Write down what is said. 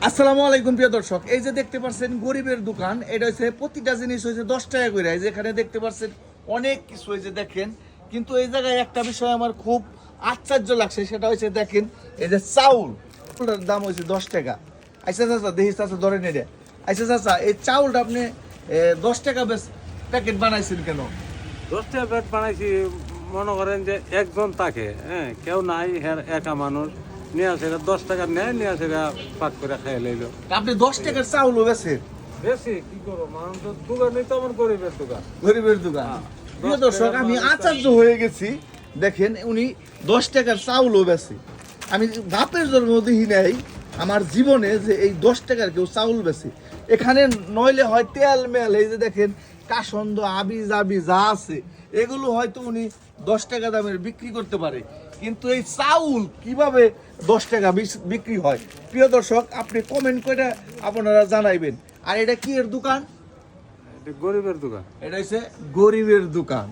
আসসালামু আলাইকুম প্রিয় দর্শক, এই যে দেখতে পাচ্ছেন গরিবের দোকান, এটা হচ্ছে প্রতিটা জিনিস হয়েছে 10 টাকা করে। এই যে এখানে দেখতে পাচ্ছেন অনেক কিছু হয়েছে দেখেন, কিন্তু এই জায়গায় একটা বিষয় আমার খুব আশ্চর্য লাগছে, সেটা হচ্ছে দেখেন এই যে চাউলটার দাম হয়েছে 10 টাকা। আচ্ছা চাচা, দেখি চাচা ধরেন এটা। আচ্ছা চাচা, এই চাউলটা আপনি 10 টাকা বেশ প্যাকেট বানাইছেন কেন? 10টা প্যাকেট বানাইছি। মনে করেন যে একজন থাকে, হ্যাঁ, কেউ নাই, হ্যাঁ, একা মানুষ নিয়ে আসে, 10 টাকা নেয়, নিয়ে আসে পাক করে খেয়ে লইলো। আপনি 10 টাকার চাউলও বেচেন? বেশি কি করবো, মানুষ তো দোকানই তো আমার গরিবের দোকান। গরিবের দোকান। প্রিয় দর্শক, আমি আশ্চর্য হয়ে গেছি। দেখেন উনি 10 টাকার চাউলও বেছে। আমি বাপের জন্ম দেখি নাই আমার জীবনে যে এই 10 টাকার কেউ চাউল বেছে। এখানে নইলে হয় তেল মেল, এই যে দেখেন কাসন্দ আবি জাবি যা আছে এগুলো হয়তো উনি 10 টাকা দামের বিক্রি করতে পারে, কিন্তু এই চাউল কিভাবে 10 টাকা বিক্রি হয়? প্রিয় দর্শক, আপনি কমেন্ট করে আপনারা জানাইবেন। আর এটা কি এর দোকান? এটা গরিবের দোকান। এটা হচ্ছে গরিবের দোকান।